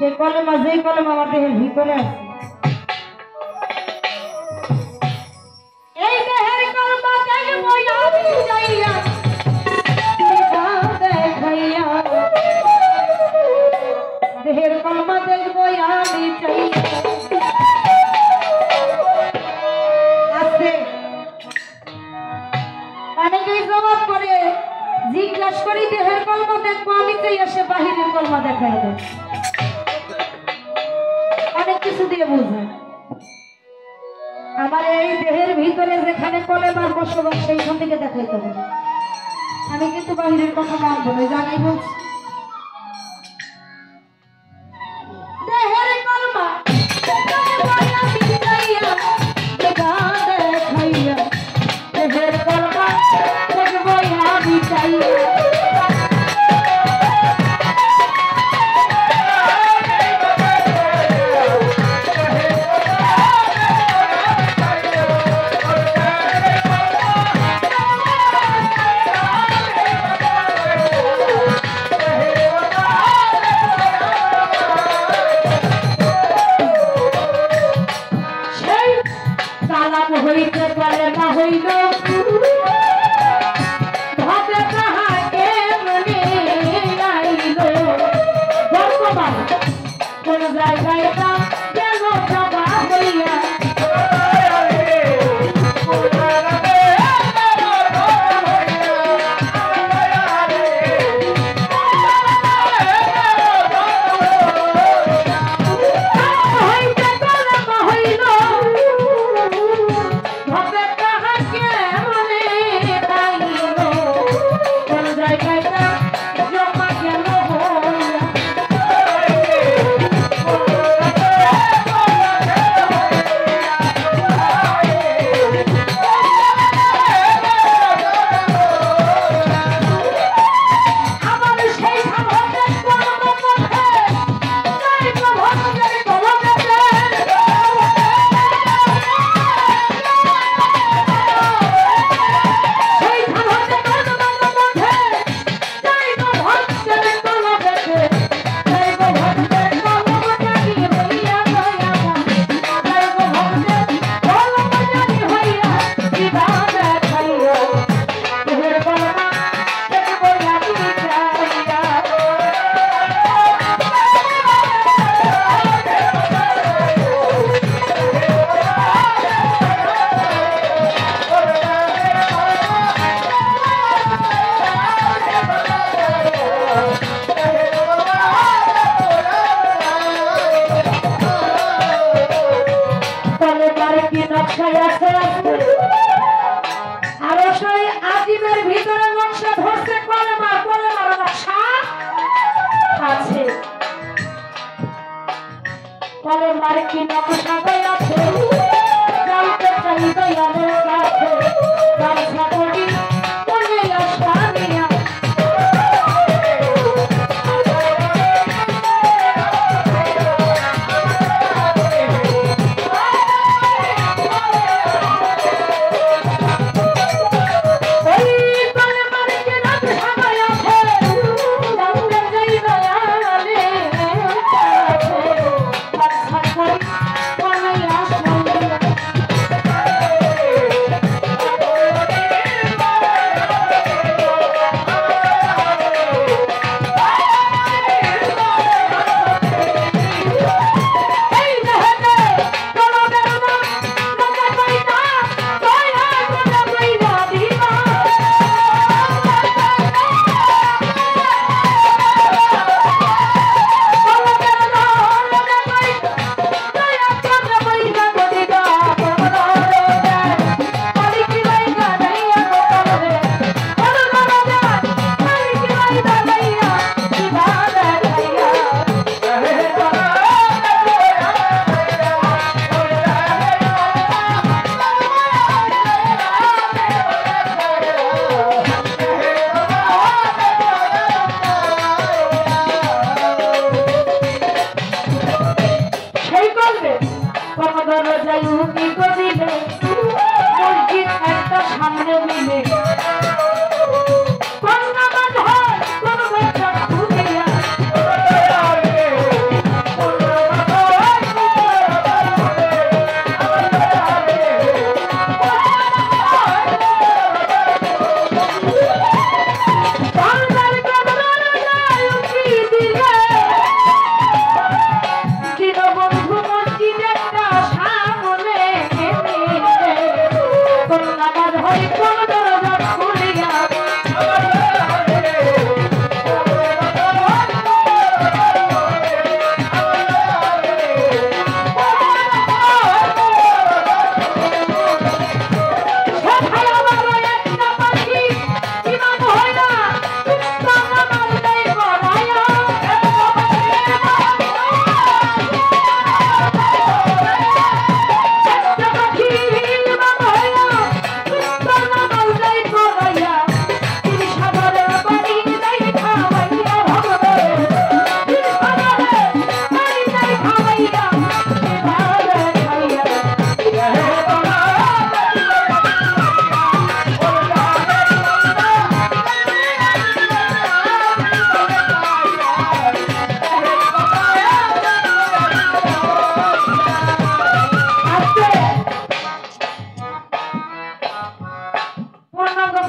সেই কলমা যেই কলমা আমার দেহের ভিতরে আছে এই দেহের কলমা দেখবো আমি যাইয়া দেখাইয়া দেহের কলমা দেখবো আমি চাইয়া আছে অনেকেই জবাব করে জিজ্ঞাসা করি দেহের কলমা দেখবো আমি চাইয়া সে বাহিরের কলমা দেখাই দেয় অনেক কিছু দিয়ে বুঝে আমার এই দেহের ভিতরে যেখানে কলেমার বসবাস সেইখান থেকে দেখাইতে হবে আমি কিন্তু বাহিরের কথা মানবো না জানাই বলছি দেহের কলমা দেহের কলমা দেখবো আমি চাইয়া হইতে পারে না হইল ভাবে তাহাকে মনে আইল বর্তমান কোন জায়গায় গেল জবা হইয়া আরো সেই আজিমের ভিতরে নকশা ধরছে কলমা কলমার নকশা আছে কলমার কি নকশা আছে জানতে চাই দয়ালের কাছে গামছা করি মনে আশা নিয়া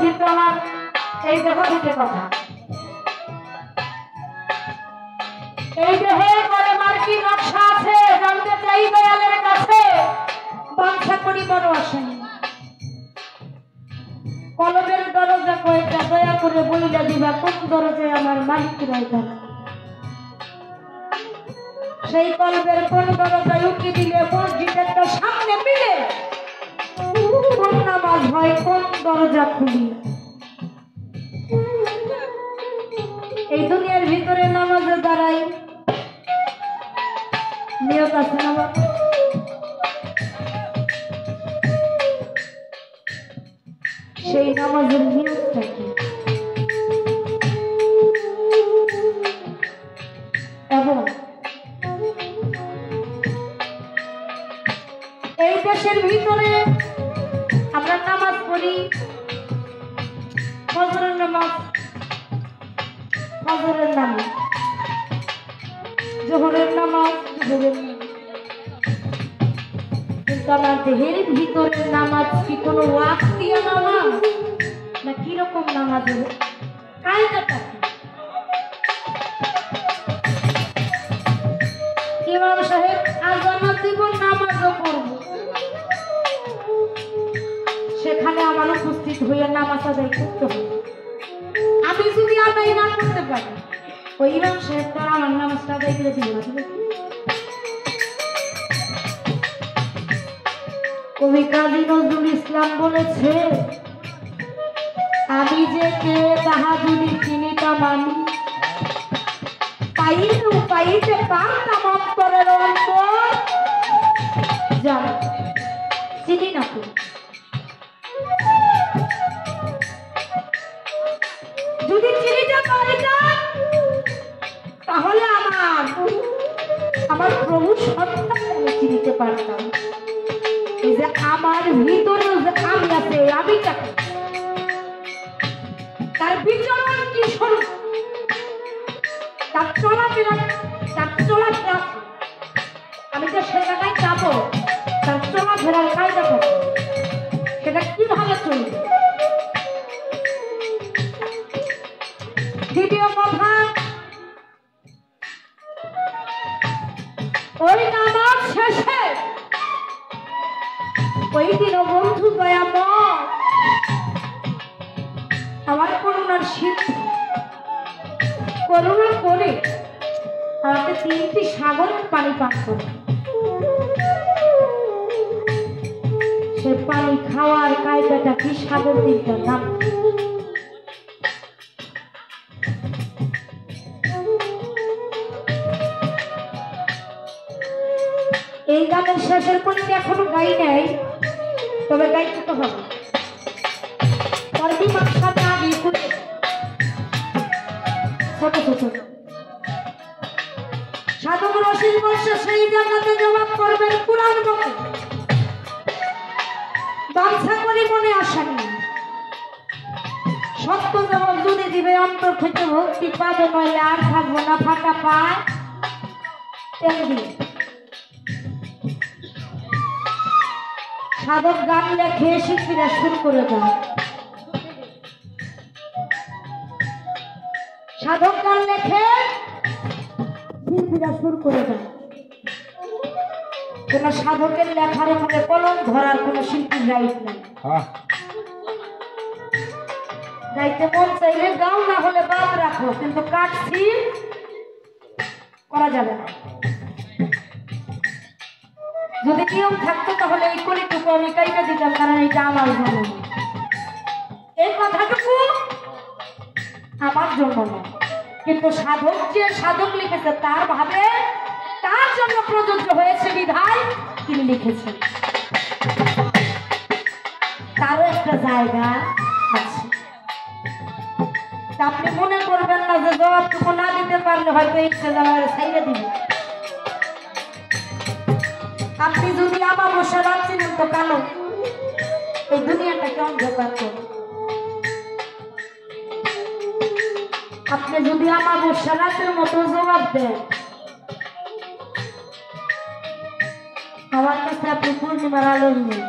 কিন্তু আমার এই দেহ থেকে কথা, এই দেহে কলেমার কি নকশা আছে জানতে চাই দয়ালের কাছে। বাঞ্ছা করি বড় আসেনি, কলমের দরজা কয়েকটা দয়া করে বইলা দিবা কোন দরজায় আমার মালিক রাইতা। সেই কলমের কোন দরজায় উকি দিলে মসজিদের সামনে মিলে কোন নামাজ হয় কোন দরজা খুলি। এই দুনিয়ার ভিতরে নামাজে দাঁড়াই নিয়ত আছে না বাবা? সেই নামাজের নিয়তটা কি? এবং এই দেশের ভিতরে আমরা নামাজ পড়ি, ফজরের নামাজ, ফজরের নামাজ, জোহরের নামাজ, জোহরের নামাজ, কিন্তু আমার দেহের ভিতরের নামাজ কি কোনো ওয়াক্তিয়া নামাজ না কিরকম নামাজ হবে? কায়দাটা কি? ইমাম সাহেব আজানা দিব, নামাজও পড়ব, সেখানে আমার উপস্থিত হয়ে নামাজ আদায় করতে হবে। আমি যদি আদায় না করতে পারি ওই ইমাম সাহেব তো আমার নামাজটা আদায় করে দিব না। কবি কাজী নজরুল ইসলাম বলেছে, আমি যে কে তাহা যদি চিনিতাম আমি, পাইতে পাইতে পারতাম অন্তরের অন্তর জান, চিনি না তো। যদি চিনিতে পারিতাম তাহলে আমার প্রভু সত্তাকে আমি চিনিতে পারতাম। এই যে আমার ভিতরেও যে আমি আছে, আমি তাকে তার বিচরণ কি স্বরূপ, তার চলাফেরা, আমি যে সে জায়গায় যাবো তার চলাফেরার কায়দা থাকে, সেটা কিভাবে চলবে। দ্বিতীয় কথা, ওই নামাজ শেষে ওই দিন বন্ধু দয়াময় আমার করুণার সিদ্ধি করুণা করে আমাকে 3টি সাগরের পানি পান করে, সে পানি খাওয়ার কায়দাটা কি? সাগর 3টার নাম। এই গানের শেষের পরিধি এখনো গাই নাই, তবে গাইতে তো হবে। ছোট ছোট সাধক রশিদ বর্ষে সেই জায়গাতে জবাব করবেন কুরআন মতে, বাঞ্ছা করি মনে আসেনি, সত্য জবাব যদি দিবে অন্তর থেকে ভক্তি পাবে, নইলে আর থাকবো না ফাটা পায় তেল দিয়ে। সাধক গান লেখে, শিল্পীরা শুরু করে দেন। সাধক গান লেখে, শিল্পীরা শুরু করে দেন। কোন সাধকের লেখার উপরে কলম ধরার কোন শিল্পীর রাইট নেই। গাইতে মন চাইলে গাও, না হলে বাদ রাখো, কিন্তু কাটছি করা যাবে না। যদি নিয়ম থাকতো তাহলে এই কলিটুকু আমি কাইটা দিতাম, কারণ এটা আমার জন্য, এই কথাটুকু আমার জন্য না। কিন্তু সাধক যে সাধক লিখেছে তার ভাবে তার জন্য প্রযোজ্য হয়েছে বিধায় তিনি লিখেছেন, তারও একটা জায়গা আছে। আপনি মনে করবেন না যে জবাবটুকু না দিতে পারলে হয়তো ইচ্ছে জানার সাইডে দিবে। আপনি যদি আমার বসে রাখছেন তো কালো, এই দুনিয়াটাকে অন্ধকার করে। আপনি যদি আমার বসে রাতের মতো জবাব দেন, আমার কাছে আপনি পূর্ণিমার আলো নেই।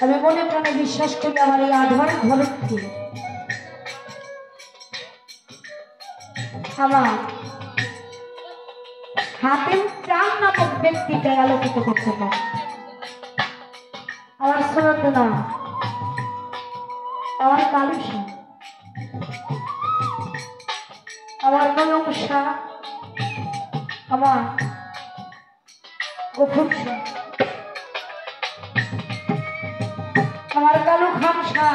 আমি মনে প্রাণে বিশ্বাস করি আমার এই আধার ঘরকে আমার হাতিম চাঁদ নামক ব্যক্তিকে আলোকিত করতে পারে। আমার শ্রদ্ধ না, আমার কালুষা, আমার নয়ংসা, আমার গফুরসা, আমার কালু খামসা,